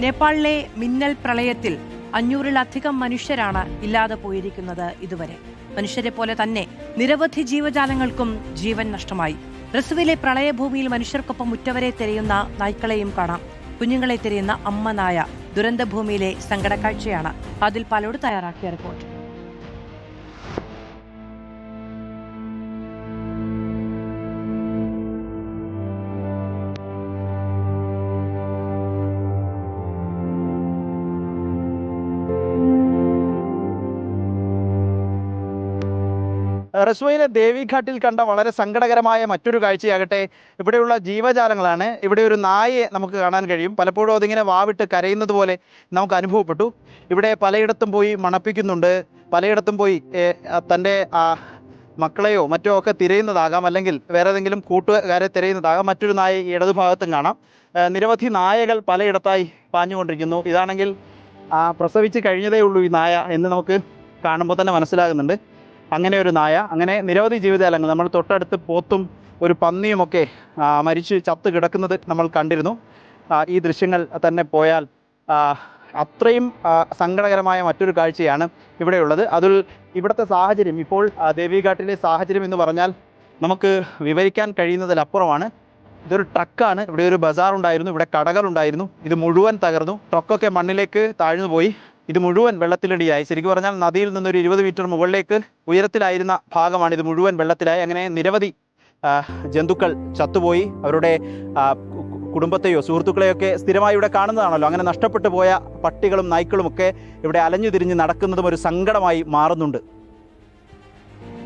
നേപ്പാളിലെ മിന്നൽ പ്രളയത്തിൽ 500-ലധികം മനുഷ്യരാണ് ഇല്ലാതെ പോയിരിക്കുന്നത്. ഇതുവരെ മനുഷ്യരെ പോലെ തന്നെ നിരവധി ജീവജാലങ്ങൾക്കും ജീവൻ നഷ്ടമായി. റസുവിലെ പ്രളയഭൂമിയിൽ മനുഷ്യർക്കൊപ്പം ഉറ്റവരെ തിരയുന്ന നായ്ക്കളെയും കാണാം. കുഞ്ഞുങ്ങളെ തിരയുന്ന അമ്മ നായ. ദുരന്തഭൂമിയിലെ സങ്കടക്കാഴ്ചയാണ് അതിൽ പലരോട് തയ്യാറാക്കിയ റിപ്പോർട്ട്. റസ്വയിലെ ദേവിഘാട്ടിൽ കണ്ട വളരെ സങ്കടകരമായ മറ്റൊരു കാഴ്ചയാകട്ടെ ഇവിടെയുള്ള ജീവജാലങ്ങളാണ്. ഇവിടെ ഒരു നായയെ നമുക്ക് കാണാൻ കഴിയും. പലപ്പോഴും അതിങ്ങനെ വാവിട്ട് കരയുന്നത് പോലെ നമുക്ക് അനുഭവപ്പെട്ടു. ഇവിടെ പലയിടത്തും പോയി മണപ്പിക്കുന്നുണ്ട്, പലയിടത്തും പോയി തൻ്റെ മക്കളെയോ മറ്റോ ഒക്കെ തിരയുന്നതാകാം, അല്ലെങ്കിൽ വേറെ ഏതെങ്കിലും കൂട്ടുകാരെ തിരയുന്നതാകാം. മറ്റൊരു നായ ഇടതുഭാഗത്തും കാണാം. നിരവധി നായകൾ പലയിടത്തായി പാഞ്ഞുകൊണ്ടിരിക്കുന്നു. ഇതാണെങ്കിൽ പ്രസവിച്ച് കഴിഞ്ഞതേ ഉള്ളൂ ഈ നായ എന്ന് നമുക്ക് കാണുമ്പോൾ തന്നെ മനസ്സിലാകുന്നുണ്ട്. അങ്ങനെ ഒരു നായ, അങ്ങനെ നിരവധി ജീവജാലങ്ങൾ, നമ്മൾ തൊട്ടടുത്ത് പോത്തും ഒരു പന്നിയുമൊക്കെ മരിച്ച് ചത്ത് കിടക്കുന്നത് നമ്മൾ കണ്ടിരുന്നു. ഈ ദൃശ്യങ്ങൾ തന്നെ പോയാൽ അത്രയും സങ്കടകരമായ മറ്റൊരു കാഴ്ചയാണ് ഇവിടെയുള്ളത്. അതിൽ ഇവിടുത്തെ സാഹചര്യം, ഇപ്പോൾ ദേവിഘാട്ടിലെ സാഹചര്യം എന്ന് പറഞ്ഞാൽ നമുക്ക് വിവരിക്കാൻ കഴിയുന്നതിലപ്പുറമാണ്. ഇതൊരു ട്രക്കാണ്. ഇവിടെ ഒരു ബസാർ ഉണ്ടായിരുന്നു, ഇവിടെ കടകളുണ്ടായിരുന്നു. ഇത് മുഴുവൻ തകർന്നു. ട്രക്കൊക്കെ മണ്ണിലേക്ക് താഴ്ന്നു പോയി. ഇത് മുഴുവൻ വെള്ളത്തിലടിയായി. ശരിക്കും പറഞ്ഞാൽ നദിയിൽ നിന്നൊരു 20 മീറ്റർ മുകളിലേക്ക് ഉയരത്തിലായിരുന്ന ഭാഗമാണ് ഇത് മുഴുവൻ വെള്ളത്തിലായി. അങ്ങനെ നിരവധി ജന്തുക്കൾ ചത്തുപോയി. അവരുടെ കുടുംബത്തെയോ സുഹൃത്തുക്കളെയൊക്കെ സ്ഥിരമായി ഇവിടെ കാണുന്നതാണല്ലോ. അങ്ങനെ നഷ്ടപ്പെട്ടു പോയ പട്ടികളും നായ്ക്കളും ഒക്കെ ഇവിടെ അലഞ്ഞു തിരിഞ്ഞ് നടക്കുന്നതും ഒരു സങ്കടമായി മാറുന്നുണ്ട്.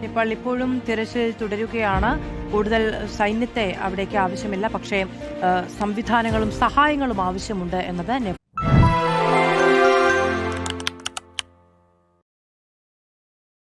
ഇപ്പോഴും തിരച്ചിൽ തുടരുകയാണ്. കൂടുതൽ സൈന്യത്തെ അവിടേക്ക് ആവശ്യമില്ല, പക്ഷേ സംവിധാനങ്ങളും സഹായങ്ങളും ആവശ്യമുണ്ട് എന്നത്